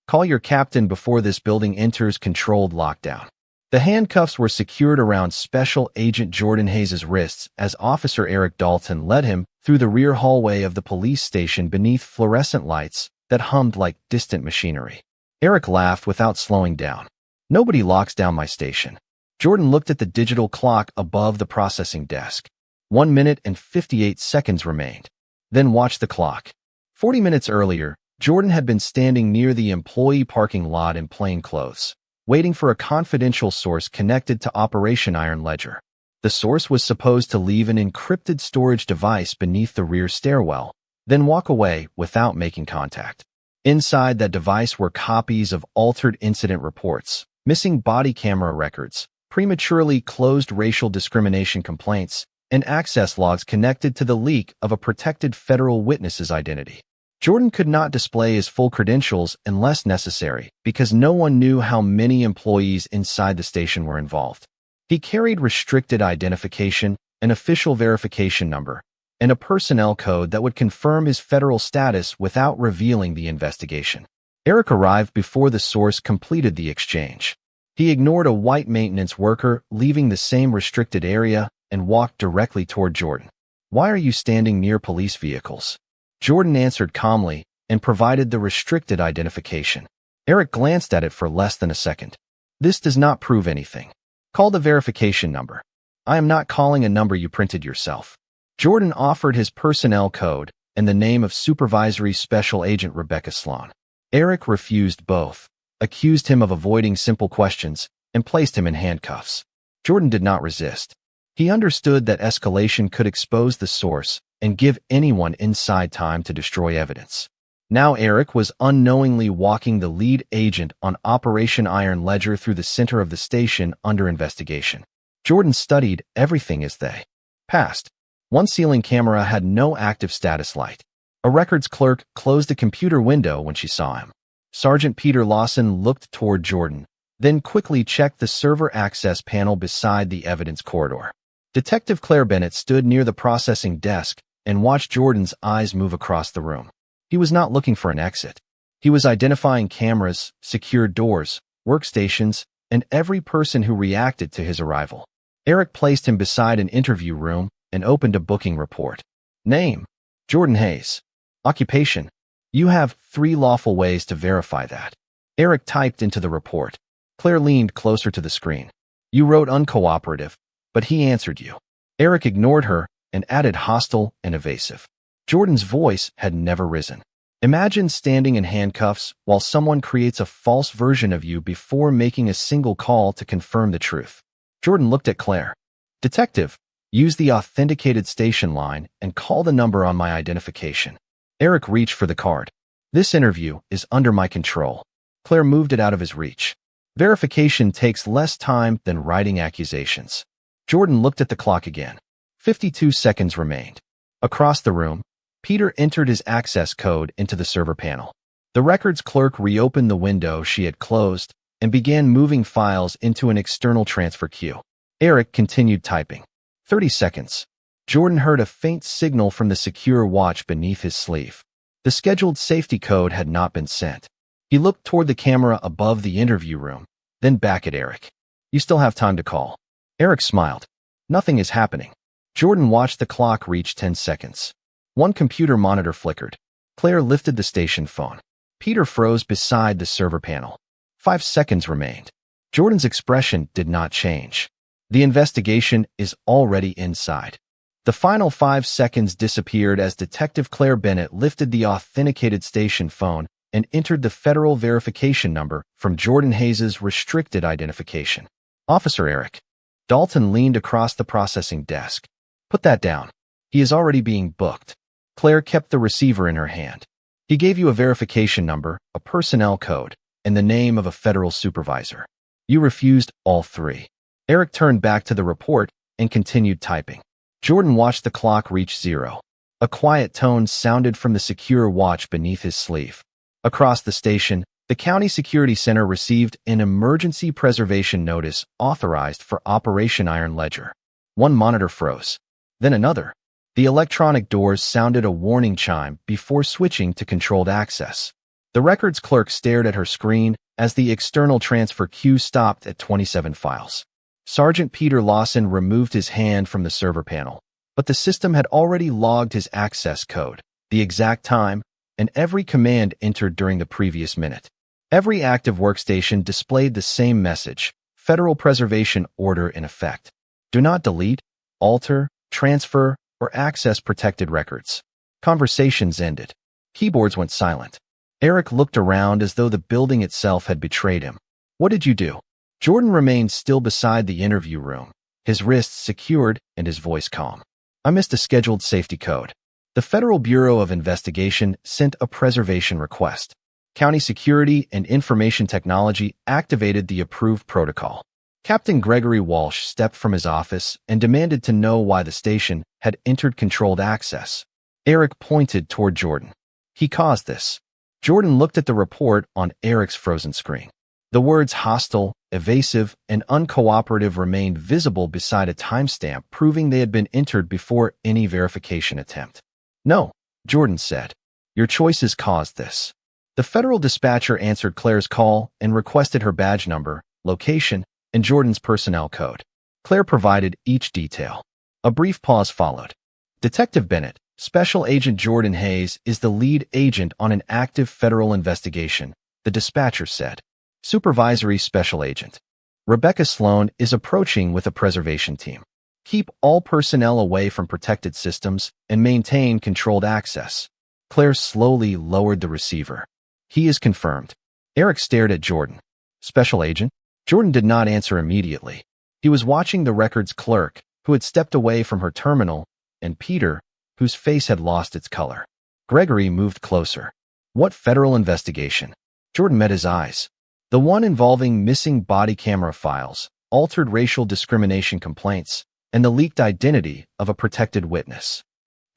Call your captain before this building enters controlled lockdown. The handcuffs were secured around Special Agent Jordan Hayes' wrists as Officer Eric Dalton led him through the rear hallway of the police station beneath fluorescent lights that hummed like distant machinery. Eric laughed without slowing down. Nobody locks down my station. Jordan looked at the digital clock above the processing desk. 1 minute and 58 seconds remained. Then watched the clock. 40 minutes earlier, Jordan had been standing near the employee parking lot in plain clothes, waiting for a confidential source connected to Operation Iron Ledger. The source was supposed to leave an encrypted storage device beneath the rear stairwell, then walk away without making contact. Inside that device were copies of altered incident reports, missing body camera records, prematurely closed racial discrimination complaints, and access logs connected to the leak of a protected federal witness's identity. Jordan could not display his full credentials unless necessary because no one knew how many employees inside the station were involved. He carried restricted identification, an official verification number, and a personnel code that would confirm his federal status without revealing the investigation. Eric arrived before the source completed the exchange. He ignored a white maintenance worker leaving the same restricted area and walked directly toward Jordan. "Why are you standing near police vehicles?" Jordan answered calmly and provided the restricted identification. Eric glanced at it for less than a second. "This does not prove anything. Call the verification number." "I am not calling a number you printed yourself." Jordan offered his personnel code and the name of Supervisory Special Agent Rebecca Sloan. Eric refused both, accused him of avoiding simple questions, and placed him in handcuffs. Jordan did not resist. He understood that escalation could expose the source and give anyone inside time to destroy evidence. Now Eric was unknowingly walking the lead agent on Operation Iron Ledger through the center of the station under investigation. Jordan studied everything as they passed. One ceiling camera had no active status light. A records clerk closed a computer window when she saw him. Sergeant Peter Lawson looked toward Jordan, then quickly checked the server access panel beside the evidence corridor. Detective Claire Bennett stood near the processing desk and watched Jordan's eyes move across the room. He was not looking for an exit. He was identifying cameras, secured doors, workstations, and every person who reacted to his arrival. Eric placed him beside an interview room and opened a booking report. Name: Jordan Hayes. Occupation: you have 3 lawful ways to verify that. Eric typed into the report. Claire leaned closer to the screen. You wrote uncooperative, but he answered you. Eric ignored her and added hostile and evasive. Jordan's voice had never risen. Imagine standing in handcuffs while someone creates a false version of you before making a single call to confirm the truth. Jordan looked at Claire. Detective, use the authenticated station line and call the number on my identification. Eric reached for the card. This interview is under my control. Claire moved it out of his reach. Verification takes less time than writing accusations. Jordan looked at the clock again. 52 seconds remained. Across the room, Peter entered his access code into the server panel. The records clerk reopened the window she had closed and began moving files into an external transfer queue. Eric continued typing. 30 seconds. Jordan heard a faint signal from the secure watch beneath his sleeve. The scheduled safety code had not been sent. He looked toward the camera above the interview room, then back at Eric. You still have time to call. Eric smiled. Nothing is happening. Jordan watched the clock reach 10 seconds. One computer monitor flickered. Claire lifted the station phone. Peter froze beside the server panel. 5 seconds remained. Jordan's expression did not change. The investigation is already inside. The final 5 seconds disappeared as Detective Claire Bennett lifted the authenticated station phone and entered the federal verification number from Jordan Hayes' restricted identification. Officer Eric. Dalton leaned across the processing desk. Put that down. He is already being booked. Claire kept the receiver in her hand. He gave you a verification number, a personnel code, and the name of a federal supervisor. You refused all 3. Eric turned back to the report and continued typing. Jordan watched the clock reach 0. A quiet tone sounded from the secure watch beneath his sleeve. Across the station, the County Security Center received an emergency preservation notice authorized for Operation Iron Ledger. One monitor froze. Then another. The electronic doors sounded a warning chime before switching to controlled access. The records clerk stared at her screen as the external transfer queue stopped at 27 files. Sergeant Peter Lawson removed his hand from the server panel, but the system had already logged his access code, the exact time, and every command entered during the previous minute. Every active workstation displayed the same message: Federal Preservation Order in effect. Do not delete, alter, transfer, or access protected records. Conversations ended. Keyboards went silent. Eric looked around as though the building itself had betrayed him. What did you do? Jordan remained still beside the interview room, his wrists secured and his voice calm. I missed a scheduled safety code. The Federal Bureau of Investigation sent a preservation request. County Security and Information Technology activated the approved protocol. Captain Gregory Walsh stepped from his office and demanded to know why the station had entered controlled access. Eric pointed toward Jordan. He caused this. Jordan looked at the report on Eric's frozen screen. The words hostile, evasive, and uncooperative remained visible beside a timestamp proving they had been entered before any verification attempt. No, Jordan said. Your choices caused this. The federal dispatcher answered Claire's call and requested her badge number, location, and Jordan's personnel code. Claire provided each detail. A brief pause followed. Detective Bennett, Special Agent Jordan Hayes is the lead agent on an active federal investigation, the dispatcher said. Supervisory Special Agent Rebecca Sloan is approaching with a preservation team. Keep all personnel away from protected systems and maintain controlled access. Claire slowly lowered the receiver. He is confirmed. Eric stared at Jordan. Special Agent? Jordan did not answer immediately. He was watching the records clerk, who had stepped away from her terminal, and Peter, whose face had lost its color. Gregory moved closer. What federal investigation? Jordan met his eyes. The one involving missing body camera files, altered racial discrimination complaints, and the leaked identity of a protected witness.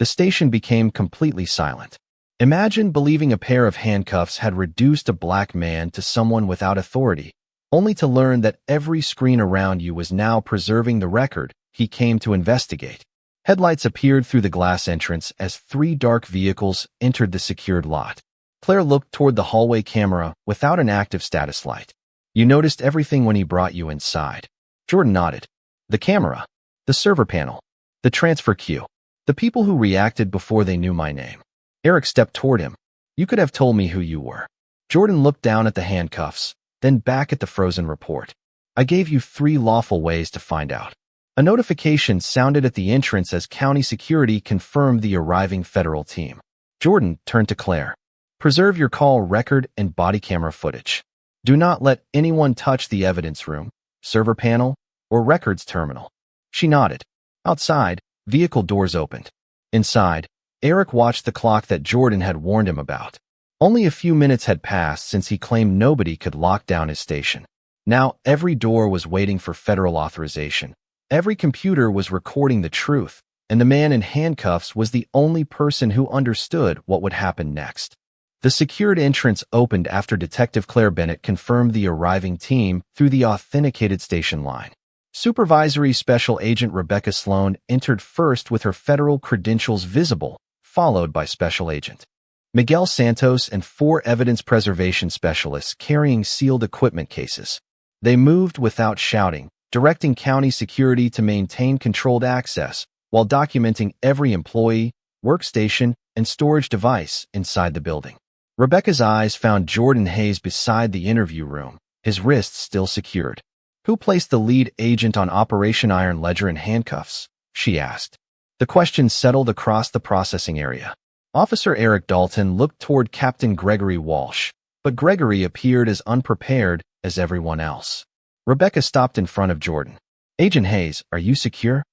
The station became completely silent. Imagine believing a pair of handcuffs had reduced a black man to someone without authority, only to learn that every screen around you was now preserving the record he came to investigate. Headlights appeared through the glass entrance as 3 dark vehicles entered the secured lot. Claire looked toward the hallway camera without an active status light. You noticed everything when he brought you inside. Jordan nodded. The camera, the server panel, the transfer queue, the people who reacted before they knew my name. Eric stepped toward him. You could have told me who you were. Jordan looked down at the handcuffs, then back at the frozen report. I gave you 3 lawful ways to find out. A notification sounded at the entrance as County Security confirmed the arriving federal team. Jordan turned to Claire. Preserve your call record and body camera footage. Do not let anyone touch the evidence room, server panel, or records terminal. She nodded. Outside, vehicle doors opened. Inside, Eric watched the clock that Jordan had warned him about. Only a few minutes had passed since he claimed nobody could lock down his station. Now every door was waiting for federal authorization. Every computer was recording the truth, and the man in handcuffs was the only person who understood what would happen next. The secured entrance opened after Detective Claire Bennett confirmed the arriving team through the authenticated station line. Supervisory Special Agent Rebecca Sloan entered first with her federal credentials visible, followed by Special Agent Miguel Santos and 4 evidence preservation specialists carrying sealed equipment cases. They moved without shouting, directing County Security to maintain controlled access while documenting every employee, workstation, and storage device inside the building. Rebecca's eyes found Jordan Hayes beside the interview room, his wrists still secured. Who placed the lead agent on Operation Iron Ledger in handcuffs? She asked. The question settled across the processing area. Officer Eric Dalton looked toward Captain Gregory Walsh, but Gregory appeared as unprepared as everyone else. Rebecca stopped in front of Jordan. Agent Hayes, are you secure?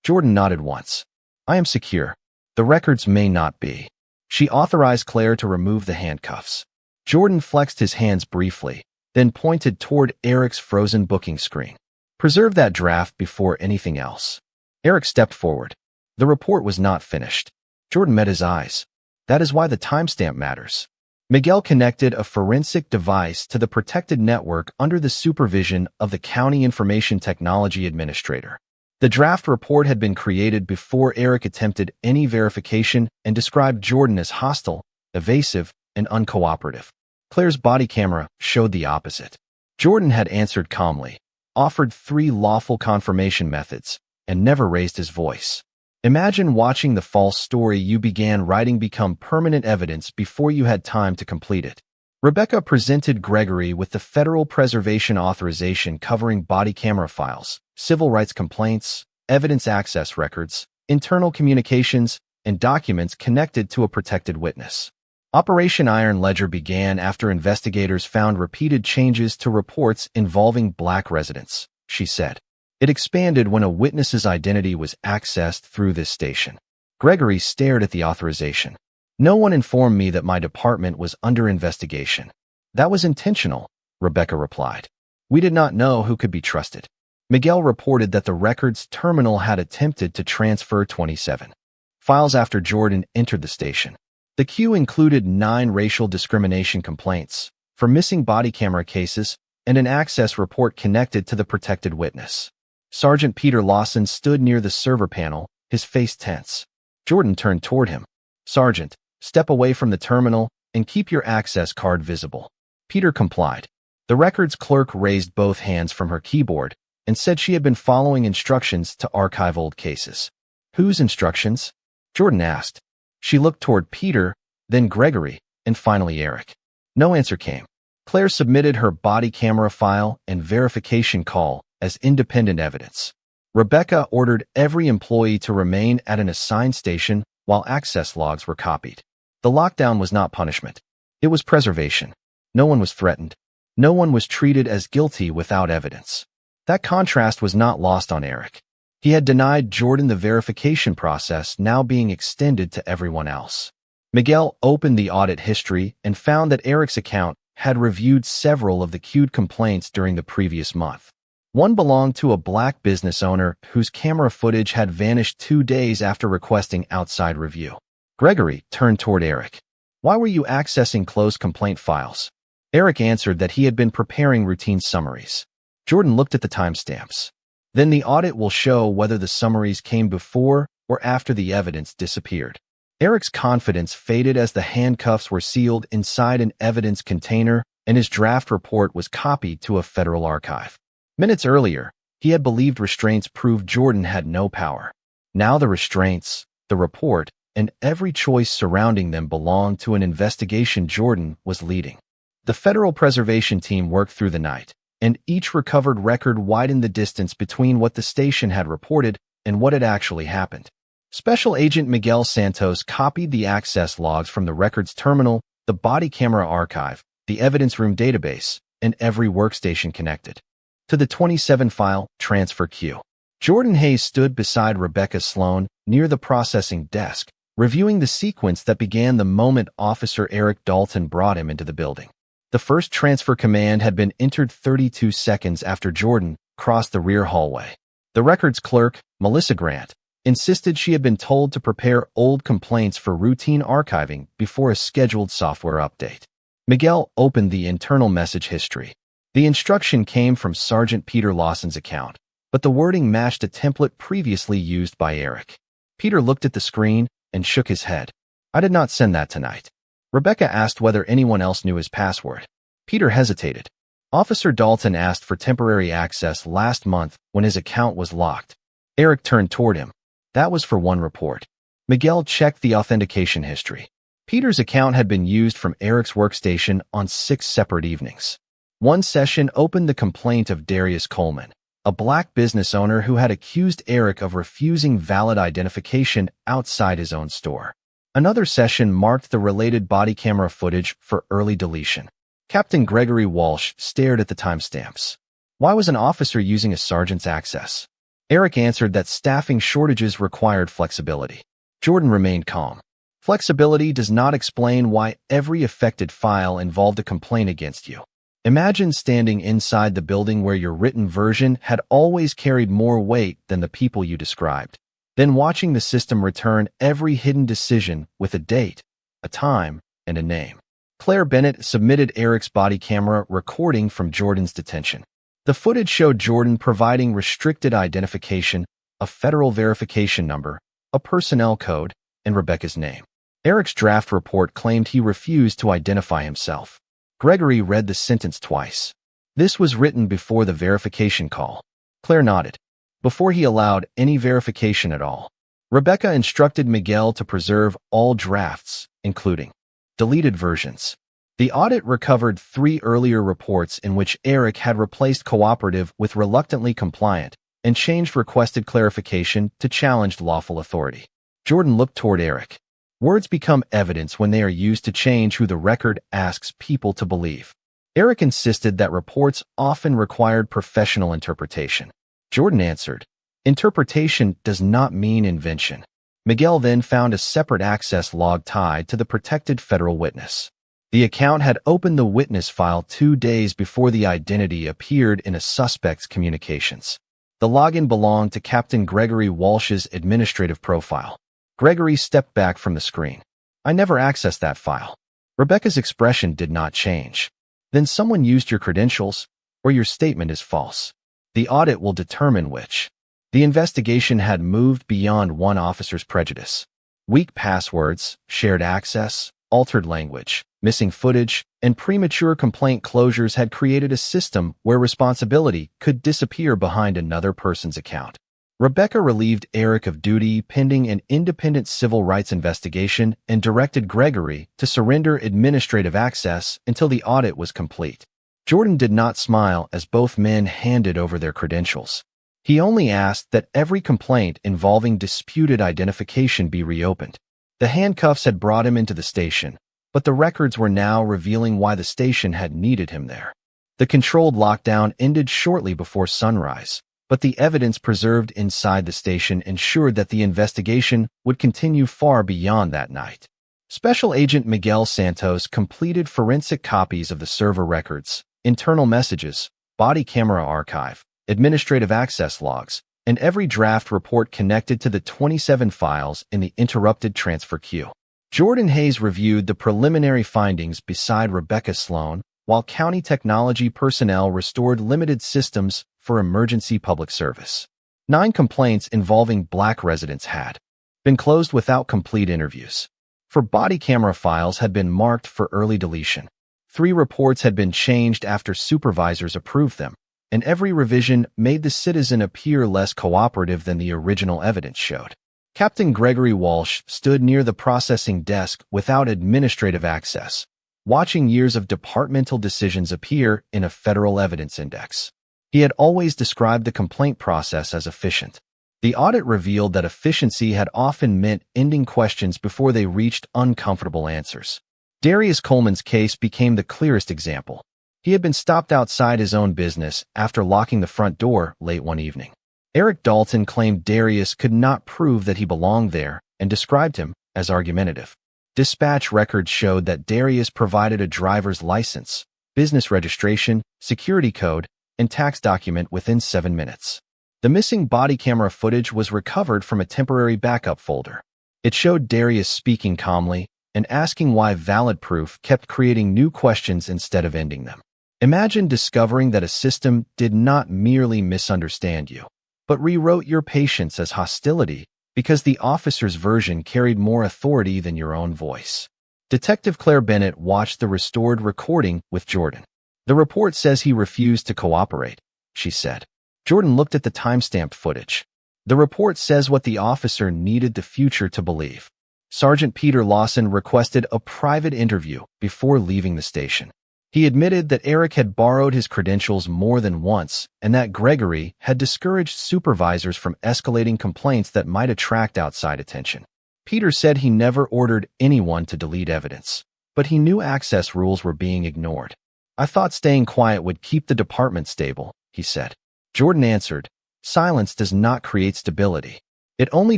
Jordan nodded once. I am secure. The records may not be. She authorized Claire to remove the handcuffs. Jordan flexed his hands briefly, then pointed toward Eric's frozen booking screen. Preserve that draft before anything else. Eric stepped forward. The report was not finished. Jordan met his eyes. That is why the timestamp matters. Miguel connected a forensic device to the protected network under the supervision of the County Information Technology Administrator. The draft report had been created before Eric attempted any verification and described Jordan as hostile, evasive, and uncooperative. Claire's body camera showed the opposite. Jordan had answered calmly, offered 3 lawful confirmation methods, and never raised his voice. Imagine watching the false story you began writing become permanent evidence before you had time to complete it. Rebecca presented Gregory with the federal preservation authorization covering body camera files, civil rights complaints, evidence access records, internal communications, and documents connected to a protected witness. Operation Iron Ledger began after investigators found repeated changes to reports involving black residents, she said. It expanded when a witness's identity was accessed through this station. Gregory stared at the authorization. No one informed me that my department was under investigation. That was intentional, Rebecca replied. We did not know who could be trusted. Miguel reported that the records terminal had attempted to transfer 27 files after Jordan entered the station. The queue included 9 racial discrimination complaints, for missing body camera cases, and an access report connected to the protected witness. Sergeant Peter Lawson stood near the server panel, his face tense. Jordan turned toward him. Sergeant, step away from the terminal and keep your access card visible. Peter complied. The records clerk raised both hands from her keyboard and said she had been following instructions to archive old cases. Whose instructions? Jordan asked. She looked toward Peter, then Gregory, and finally Eric. No answer came. Claire submitted her body camera file and verification call as independent evidence. Rebecca ordered every employee to remain at an assigned station while access logs were copied. The lockdown was not punishment. It was preservation. No one was threatened. No one was treated as guilty without evidence. That contrast was not lost on Eric. He had denied Jordan the verification process now being extended to everyone else. Miguel opened the audit history and found that Eric's account had reviewed several of the queued complaints during the previous month. One belonged to a black business owner whose camera footage had vanished 2 days after requesting outside review. Gregory turned toward Eric. Why were you accessing closed complaint files? Eric answered that he had been preparing routine summaries. Jordan looked at the timestamps. Then the audit will show whether the summaries came before or after the evidence disappeared. Eric's confidence faded as the handcuffs were sealed inside an evidence container and his draft report was copied to a federal archive. Minutes earlier, he had believed restraints proved Jordan had no power. Now the restraints, the report, and every choice surrounding them belonged to an investigation Jordan was leading. The federal preservation team worked through the night, and each recovered record widened the distance between what the station had reported and what had actually happened. Special Agent Miguel Santos copied the access logs from the records terminal, the body camera archive, the evidence room database, and every workstation connected to the 27-file transfer queue. Jordan Hayes stood beside Rebecca Sloan near the processing desk, reviewing the sequence that began the moment Officer Eric Dalton brought him into the building. The first transfer command had been entered 32 seconds after Jordan crossed the rear hallway. The records clerk, Melissa Grant, insisted she had been told to prepare old complaints for routine archiving before a scheduled software update. Miguel opened the internal message history. The instruction came from Sergeant Peter Lawson's account, but the wording matched a template previously used by Eric. Peter looked at the screen and shook his head. I did not send that tonight. Rebecca asked whether anyone else knew his password. Peter hesitated. Officer Dalton asked for temporary access last month when his account was locked. Eric turned toward him. That was for one report. Miguel checked the authentication history. Peter's account had been used from Eric's workstation on 6 separate evenings. One session opened the complaint of Darius Coleman, a black business owner who had accused Eric of refusing valid identification outside his own store. Another session marked the related body camera footage for early deletion. Captain Gregory Walsh stared at the timestamps. Why was an officer using a sergeant's access? Eric answered that staffing shortages required flexibility. Jordan remained calm. Flexibility does not explain why every affected file involved a complaint against you. Imagine standing inside the building where your written version had always carried more weight than the people you described. Then watching the system return every hidden decision with a date, a time, and a name. Claire Bennett submitted Eric's body camera recording from Jordan's detention. The footage showed Jordan providing restricted identification, a federal verification number, a personnel code, and Rebecca's name. Eric's draft report claimed he refused to identify himself. Gregory read the sentence twice. This was written before the verification call. Claire nodded. Before he allowed any verification at all. Rebecca instructed Miguel to preserve all drafts, including deleted versions. The audit recovered 3 earlier reports in which Eric had replaced cooperative with reluctantly compliant and changed requested clarification to challenged lawful authority. Jordan looked toward Eric. Words become evidence when they are used to change who the record asks people to believe. Eric insisted that reports often required professional interpretation. Jordan answered, "Interpretation does not mean invention." Miguel then found a separate access log tied to the protected federal witness. The account had opened the witness file 2 days before the identity appeared in a suspect's communications. The login belonged to Captain Gregory Walsh's administrative profile. Gregory stepped back from the screen. "I never accessed that file." Rebecca's expression did not change. "Then someone used your credentials, or your statement is false. The audit will determine which." The investigation had moved beyond one officer's prejudice. Weak passwords, shared access, altered language, missing footage, and premature complaint closures had created a system where responsibility could disappear behind another person's account. Rebecca relieved Eric of duty pending an independent civil rights investigation and directed Gregory to surrender administrative access until the audit was complete. Jordan did not smile as both men handed over their credentials. He only asked that every complaint involving disputed identification be reopened. The handcuffs had brought him into the station, but the records were now revealing why the station had needed him there. The controlled lockdown ended shortly before sunrise, but the evidence preserved inside the station ensured that the investigation would continue far beyond that night. Special Agent Miguel Santos completed forensic copies of the server records, internal messages, body camera archive, administrative access logs, and every draft report connected to the 27 files in the interrupted transfer queue. Jordan Hayes reviewed the preliminary findings beside Rebecca Sloan, while county technology personnel restored limited systems for emergency public service. 9 complaints involving Black residents had been closed without complete interviews. 4 body camera files had been marked for early deletion. 3 reports had been changed after supervisors approved them, and every revision made the citizen appear less cooperative than the original evidence showed. Captain Gregory Walsh stood near the processing desk without administrative access, watching years of departmental decisions appear in a federal evidence index. He had always described the complaint process as efficient. The audit revealed that efficiency had often meant ending questions before they reached uncomfortable answers. Darius Coleman's case became the clearest example. He had been stopped outside his own business after locking the front door late one evening. Eric Dalton claimed Darius could not prove that he belonged there and described him as argumentative. Dispatch records showed that Darius provided a driver's license, business registration, security code, and tax document within 7 minutes. The missing body camera footage was recovered from a temporary backup folder. It showed Darius speaking calmly and asking why valid proof kept creating new questions instead of ending them. Imagine discovering that a system did not merely misunderstand you, but rewrote your patience as hostility because the officer's version carried more authority than your own voice. Detective Claire Bennett watched the restored recording with Jordan. "The report says he refused to cooperate," she said. Jordan looked at the timestamped footage. "The report says what the officer needed the future to believe." Sergeant Peter Lawson requested a private interview before leaving the station. He admitted that Eric had borrowed his credentials more than once and that Gregory had discouraged supervisors from escalating complaints that might attract outside attention. Peter said he never ordered anyone to delete evidence, but he knew access rules were being ignored. "I thought staying quiet would keep the department stable," he said. Jordan answered, "Silence does not create stability. It only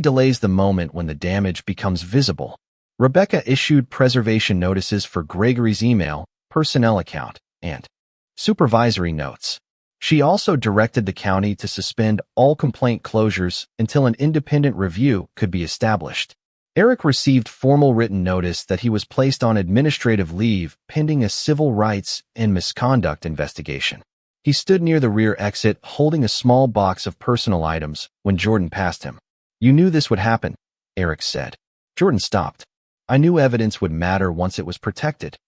delays the moment when the damage becomes visible." Rebecca issued preservation notices for Gregory's email, personnel account, and supervisory notes. She also directed the county to suspend all complaint closures until an independent review could be established. Eric received formal written notice that he was placed on administrative leave pending a civil rights and misconduct investigation. He stood near the rear exit holding a small box of personal items when Jordan passed him. "You knew this would happen," Eric said. Jordan stopped. "I knew evidence would matter once it was protected.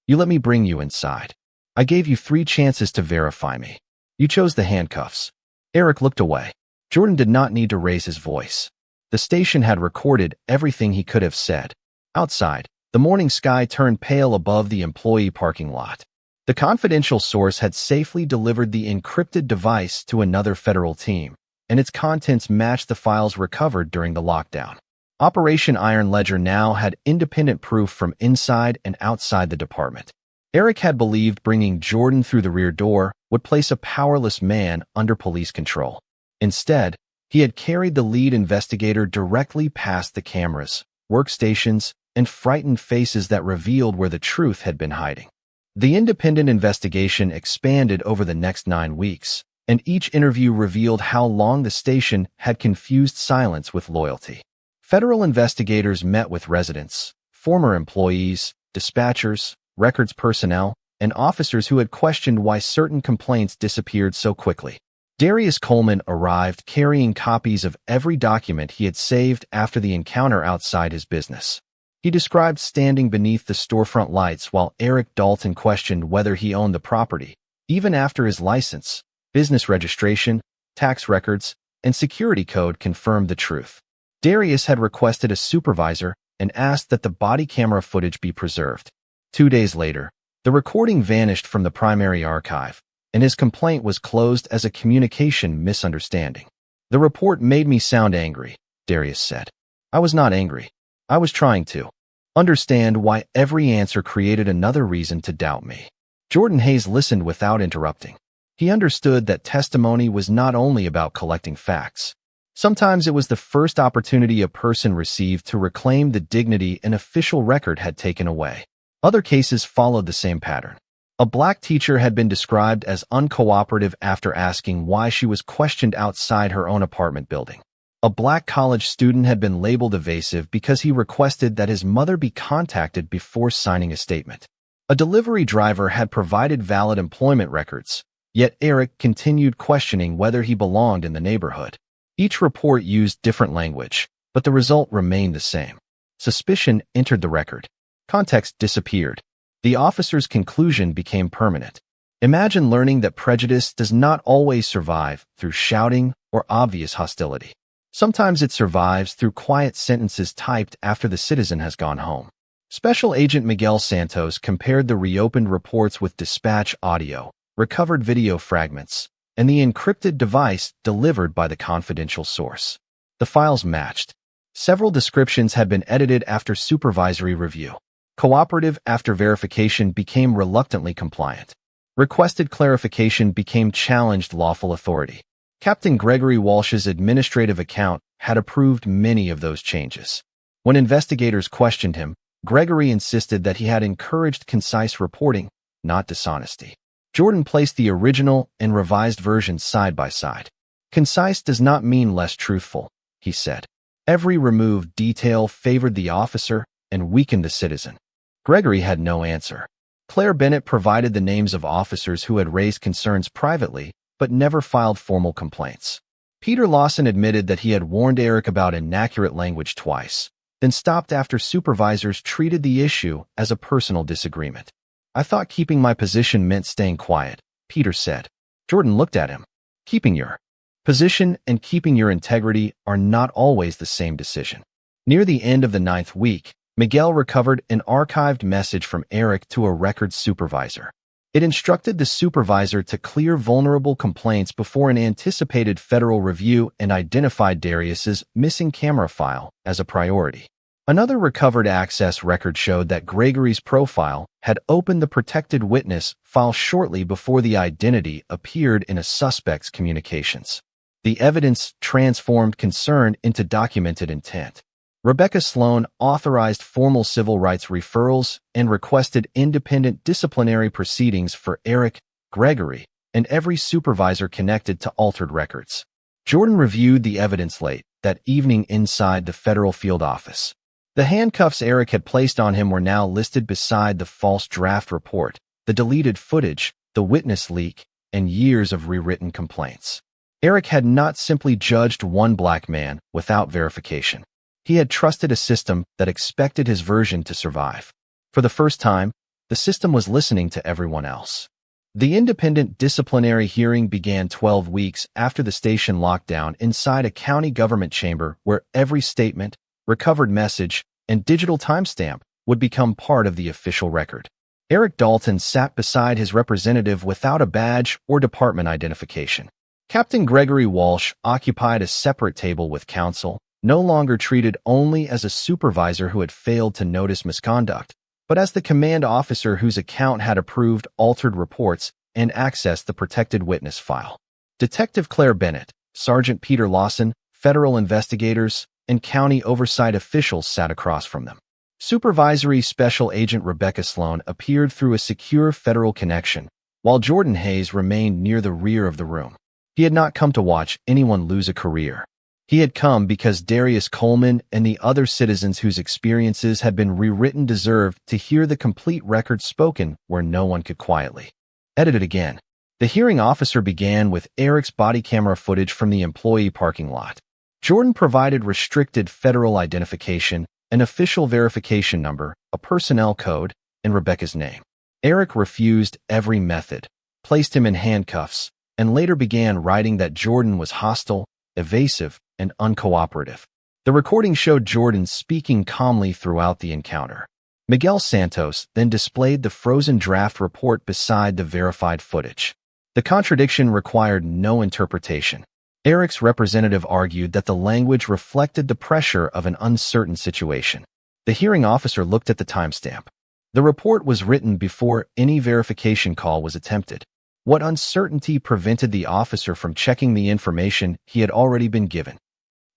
You let me bring you inside." I gave you 3 chances to verify me. You chose the handcuffs. Eric looked away. Jordan did not need to raise his voice. The station had recorded everything he could have said. Outside, the morning sky turned pale above the employee parking lot. The confidential source had safely delivered the encrypted device to another federal team, and its contents matched the files recovered during the lockdown. Operation Iron Ledger now had independent proof from inside and outside the department. Eric had believed bringing Jordan through the rear door would place a powerless man under police control. Instead, he had carried the lead investigator directly past the cameras, workstations, and frightened faces that revealed where the truth had been hiding. The independent investigation expanded over the next 9 weeks, and each interview revealed how long the station had confused silence with loyalty. Federal investigators met with residents, former employees, dispatchers, records personnel, and officers who had questioned why certain complaints disappeared so quickly. Darius Coleman arrived carrying copies of every document he had saved after the encounter outside his business. He described standing beneath the storefront lights while Eric Dalton questioned whether he owned the property, even after his license, business registration, tax records, and security code confirmed the truth. Darius had requested a supervisor and asked that the body camera footage be preserved. 2 days later, the recording vanished from the primary archive, and his complaint was closed as a communication misunderstanding. The report made me sound angry, Darius said. I was not angry. I was trying to understand why every answer created another reason to doubt me. Jordan Hayes listened without interrupting. He understood that testimony was not only about collecting facts. Sometimes it was the first opportunity a person received to reclaim the dignity an official record had taken away. Other cases followed the same pattern. A black teacher had been described as uncooperative after asking why she was questioned outside her own apartment building. A black college student had been labeled evasive because he requested that his mother be contacted before signing a statement. A delivery driver had provided valid employment records, yet Eric continued questioning whether he belonged in the neighborhood. Each report used different language, but the result remained the same. Suspicion entered the record. Context disappeared. The officer's conclusion became permanent. Imagine learning that prejudice does not always survive through shouting or obvious hostility. Sometimes it survives through quiet sentences typed after the citizen has gone home. Special Agent Miguel Santos compared the reopened reports with dispatch audio, recovered video fragments, and the encrypted device delivered by the confidential source. The files matched. Several descriptions had been edited after supervisory review. Cooperative after verification became reluctantly compliant. Requested clarification became challenged lawful authority. Captain Gregory Walsh's administrative account had approved many of those changes. When investigators questioned him, Gregory insisted that he had encouraged concise reporting, not dishonesty. Jordan placed the original and revised versions side by side. Concise does not mean less truthful, he said. Every removed detail favored the officer and weakened the citizen. Gregory had no answer. Claire Bennett provided the names of officers who had raised concerns privately, but never filed formal complaints. Peter Lawson admitted that he had warned Eric about inaccurate language twice, then stopped after supervisors treated the issue as a personal disagreement. I thought keeping my position meant staying quiet, Peter said. Jordan looked at him. Keeping your position and keeping your integrity are not always the same decision. Near the end of the 9th week, Miguel recovered an archived message from Eric to a records supervisor. It instructed the supervisor to clear vulnerable complaints before an anticipated federal review and identified Darius's missing camera file as a priority. Another recovered access record showed that Gregory's profile had opened the protected witness file shortly before the identity appeared in a suspect's communications. The evidence transformed concern into documented intent. Rebecca Sloan authorized formal civil rights referrals and requested independent disciplinary proceedings for Eric, Gregory, and every supervisor connected to altered records. Jordan reviewed the evidence late that evening inside the federal field office. The handcuffs Eric had placed on him were now listed beside the false draft report, the deleted footage, the witness leak, and years of rewritten complaints. Eric had not simply judged one black man without verification. He had trusted a system that expected his version to survive. For the first time, the system was listening to everyone else. The independent disciplinary hearing began 12 weeks after the station lockdown inside a county government chamber where every statement, recovered message, and digital timestamp would become part of the official record. Eric Dalton sat beside his representative without a badge or department identification. Captain Gregory Walsh occupied a separate table with counsel, no longer treated only as a supervisor who had failed to notice misconduct, but as the command officer whose account had approved altered reports and accessed the protected witness file. Detective Claire Bennett, Sergeant Peter Lawson, federal investigators, and county oversight officials sat across from them. Supervisory Special Agent Rebecca Sloan appeared through a secure federal connection, while Jordan Hayes remained near the rear of the room. He had not come to watch anyone lose a career. He had come because Darius Coleman and the other citizens whose experiences had been rewritten deserved to hear the complete record spoken where no one could quietly edit it again. The hearing officer began with Eric's body camera footage from the employee parking lot. Jordan provided restricted federal identification, an official verification number, a personnel code, and Rebecca's name. Eric refused every method, placed him in handcuffs, and later began writing that Jordan was hostile, evasive, and uncooperative. The recording showed Jordan speaking calmly throughout the encounter. Miguel Santos then displayed the frozen draft report beside the verified footage. The contradiction required no interpretation. Eric's representative argued that the language reflected the pressure of an uncertain situation. The hearing officer looked at the timestamp. The report was written before any verification call was attempted. What uncertainty prevented the officer from checking the information he had already been given?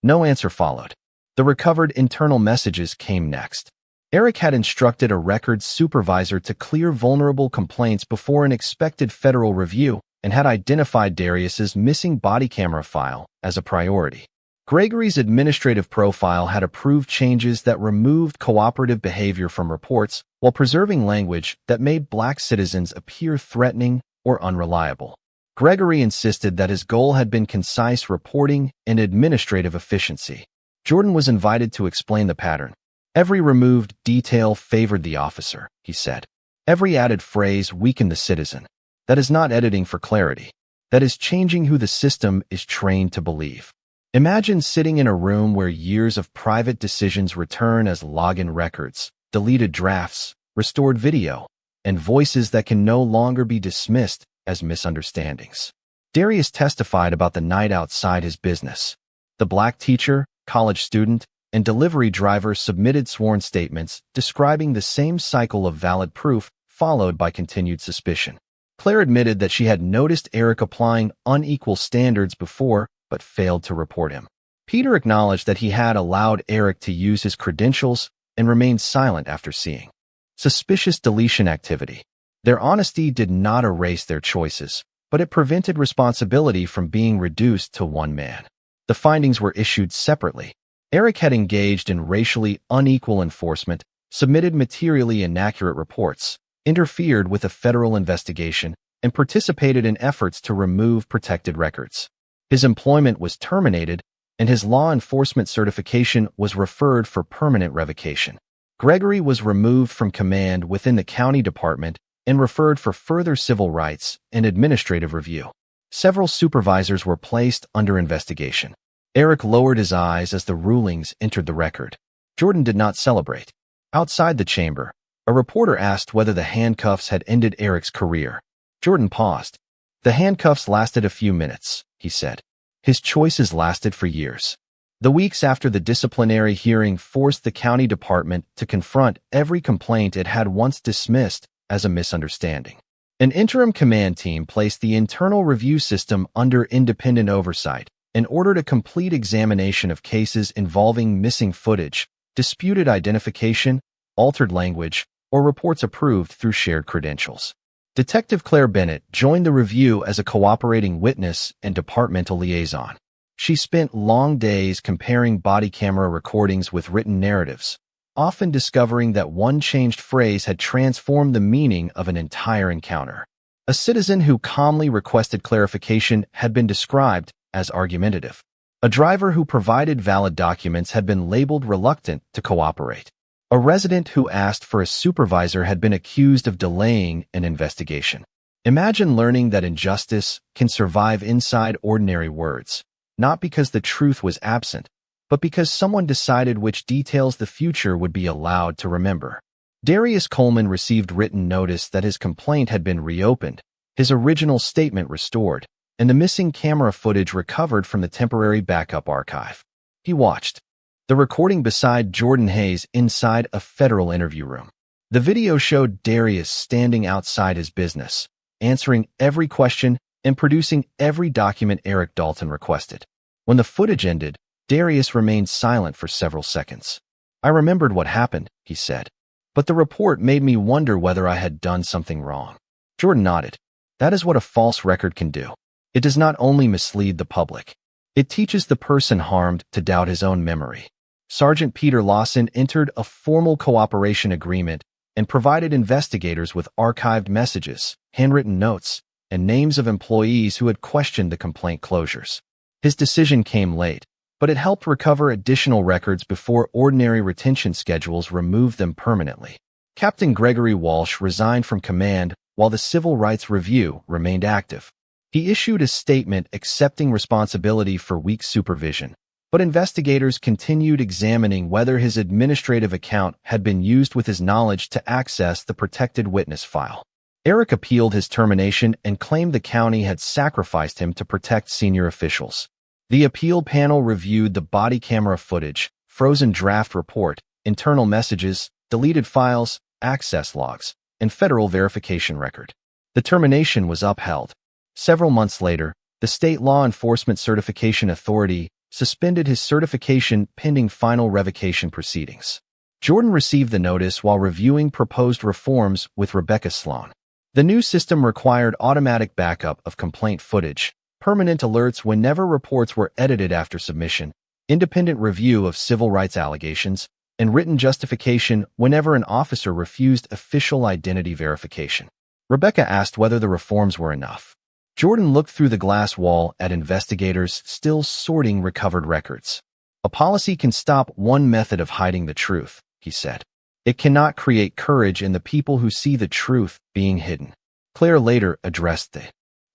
No answer followed. The recovered internal messages came next. Eric had instructed a records supervisor to clear vulnerable complaints before an expected federal review and had identified Darius's missing body camera file as a priority. Gregory's administrative profile had approved changes that removed cooperative behavior from reports while preserving language that made Black citizens appear threatening or unreliable. Gregory insisted that his goal had been concise reporting and administrative efficiency. Jordan was invited to explain the pattern. Every removed detail favored the officer, he said. Every added phrase weakened the citizen. That is not editing for clarity. That is changing who the system is trained to believe. Imagine sitting in a room where years of private decisions return as login records, deleted drafts, restored video, and voices that can no longer be dismissed as misunderstandings. Darius testified about the night outside his business. The Black teacher, college student, and delivery driver submitted sworn statements describing the same cycle of valid proof followed by continued suspicion. Claire admitted that she had noticed Eric applying unequal standards before but failed to report him. Peter acknowledged that he had allowed Eric to use his credentials and remained silent after seeing suspicious deletion activity. Their honesty did not erase their choices, but it prevented responsibility from being reduced to one man. The findings were issued separately. Eric had engaged in racially unequal enforcement, submitted materially inaccurate reports, interfered with a federal investigation, and participated in efforts to remove protected records. His employment was terminated, and his law enforcement certification was referred for permanent revocation. Gregory was removed from command within the county department and referred for further civil rights and administrative review. Several supervisors were placed under investigation. Eric lowered his eyes as the rulings entered the record. Jordan did not celebrate. Outside the chamber, a reporter asked whether the handcuffs had ended Eric's career. Jordan paused. The handcuffs lasted a few minutes, he said. His choices lasted for years. The weeks after the disciplinary hearing forced the county department to confront every complaint it had once dismissed as a misunderstanding. An interim command team placed the internal review system under independent oversight in order to complete examination of cases involving missing footage, disputed identification, altered language, or reports approved through shared credentials. Detective Claire Bennett joined the review as a cooperating witness and departmental liaison. She spent long days comparing body camera recordings with written narratives, often discovering that one changed phrase had transformed the meaning of an entire encounter. A citizen who calmly requested clarification had been described as argumentative. A driver who provided valid documents had been labeled reluctant to cooperate. A resident who asked for a supervisor had been accused of delaying an investigation. Imagine learning that injustice can survive inside ordinary words, not because the truth was absent, but because someone decided which details the future would be allowed to remember. Darius Coleman received written notice that his complaint had been reopened, his original statement restored, and the missing camera footage recovered from the temporary backup archive. He watched the recording beside Jordan Hayes inside a federal interview room. The video showed Darius standing outside his business, answering every question and producing every document Eric Dalton requested. When the footage ended, Darius remained silent for several seconds. "I remembered what happened," he said, "but the report made me wonder whether I had done something wrong." Jordan nodded. "That is what a false record can do. It does not only mislead the public. It teaches the person harmed to doubt his own memory." Sergeant Peter Lawson entered a formal cooperation agreement and provided investigators with archived messages, handwritten notes, and names of employees who had questioned the complaint closures. His decision came late, but it helped recover additional records before ordinary retention schedules removed them permanently. Captain Gregory Walsh resigned from command while the Civil Rights Review remained active. He issued a statement accepting responsibility for weak supervision, but investigators continued examining whether his administrative account had been used with his knowledge to access the protected witness file. Eric appealed his termination and claimed the county had sacrificed him to protect senior officials. The appeal panel reviewed the body camera footage, frozen draft report, internal messages, deleted files, access logs, and federal verification record. The termination was upheld. Several months later, the State Law Enforcement Certification Authority suspended his certification pending final revocation proceedings. Jordan received the notice while reviewing proposed reforms with Rebecca Sloan. The new system required automatic backup of complaint footage, permanent alerts whenever reports were edited after submission, independent review of civil rights allegations, and written justification whenever an officer refused official identity verification. Rebecca asked whether the reforms were enough. Jordan looked through the glass wall at investigators still sorting recovered records. "A policy can stop one method of hiding the truth," he said. "It cannot create courage in the people who see the truth being hidden." Claire later addressed the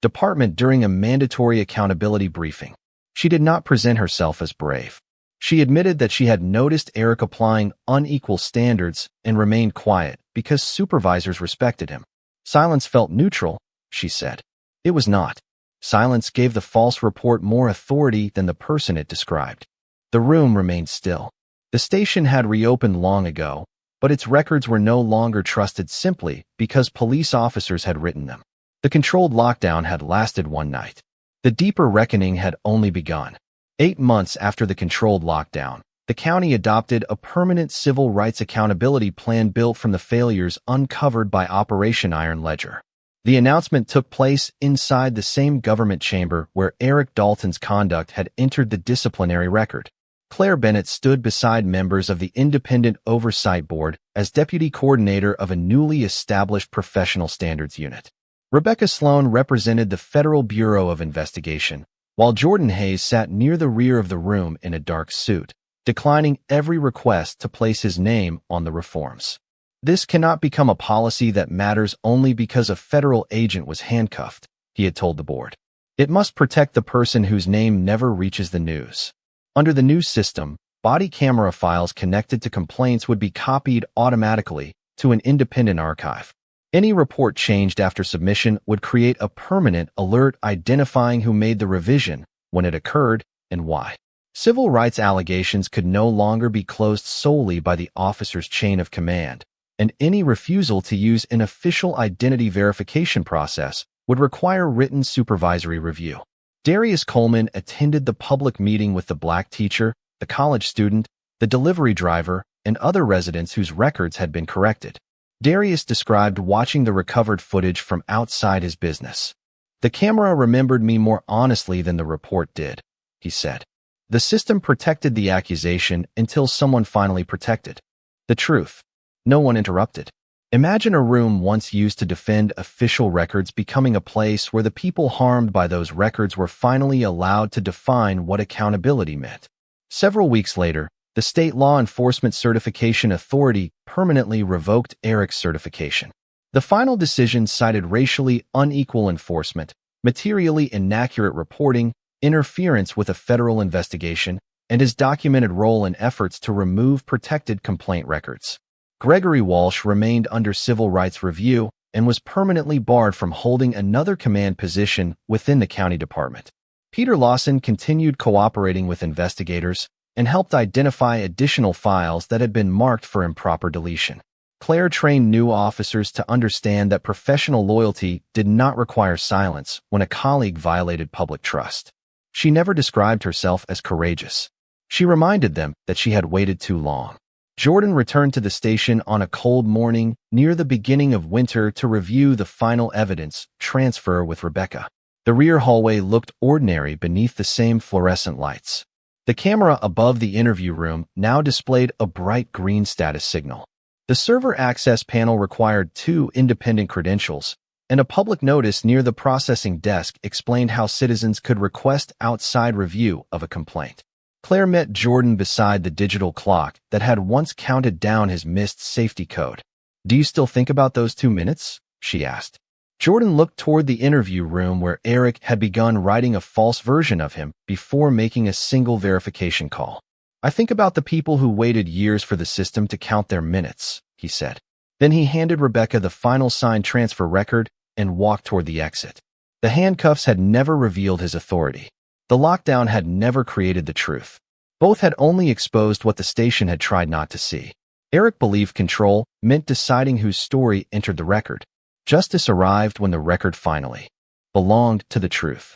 department during a mandatory accountability briefing. She did not present herself as brave. She admitted that she had noticed Eric applying unequal standards and remained quiet because supervisors respected him. "Silence felt neutral," she said. It was not. Silence gave the false report more authority than the person it described. The room remained still. The station had reopened long ago, but its records were no longer trusted simply because police officers had written them. The controlled lockdown had lasted one night. The deeper reckoning had only begun. 8 months after the controlled lockdown, the county adopted a permanent civil rights accountability plan built from the failures uncovered by Operation Iron Ledger. The announcement took place inside the same government chamber where Eric Dalton's conduct had entered the disciplinary record. Claire Bennett stood beside members of the Independent Oversight Board as deputy coordinator of a newly established professional standards unit. Rebecca Sloan represented the Federal Bureau of Investigation, while Jordan Hayes sat near the rear of the room in a dark suit, declining every request to place his name on the reforms. "This cannot become a policy that matters only because a federal agent was handcuffed," he had told the board. "It must protect the person whose name never reaches the news." Under the new system, body camera files connected to complaints would be copied automatically to an independent archive. Any report changed after submission would create a permanent alert identifying who made the revision, when it occurred, and why. Civil rights allegations could no longer be closed solely by the officer's chain of command, and any refusal to use an official identity verification process would require written supervisory review. Darius Coleman attended the public meeting with the black teacher, the college student, the delivery driver, and other residents whose records had been corrected. Darius described watching the recovered footage from outside his business. "The camera remembered me more honestly than the report did," he said. "The system protected the accusation until someone finally protected the truth." No one interrupted. Imagine a room once used to defend official records becoming a place where the people harmed by those records were finally allowed to define what accountability meant. Several weeks later, the State Law Enforcement Certification Authority permanently revoked Eric's certification. The final decision cited racially unequal enforcement, materially inaccurate reporting, interference with a federal investigation, and his documented role in efforts to remove protected complaint records. Gregory Walsh remained under civil rights review and was permanently barred from holding another command position within the county department. Peter Lawson continued cooperating with investigators and helped identify additional files that had been marked for improper deletion. Claire trained new officers to understand that professional loyalty did not require silence when a colleague violated public trust. She never described herself as courageous. She reminded them that she had waited too long. Jordan returned to the station on a cold morning near the beginning of winter to review the final evidence transfer with Rebecca. The rear hallway looked ordinary beneath the same fluorescent lights. The camera above the interview room now displayed a bright green status signal. The server access panel required 2 independent credentials, and a public notice near the processing desk explained how citizens could request outside review of a complaint. Claire met Jordan beside the digital clock that had once counted down his missed safety code. "Do you still think about those 2 minutes?" she asked. Jordan looked toward the interview room where Eric had begun writing a false version of him before making a single verification call. "I think about the people who waited years for the system to count their minutes," he said. Then he handed Rebecca the final signed transfer record and walked toward the exit. The handcuffs had never revealed his authority. The lockdown had never created the truth. Both had only exposed what the station had tried not to see. Eric believed control meant deciding whose story entered the record. Justice arrived when the record finally belonged to the truth.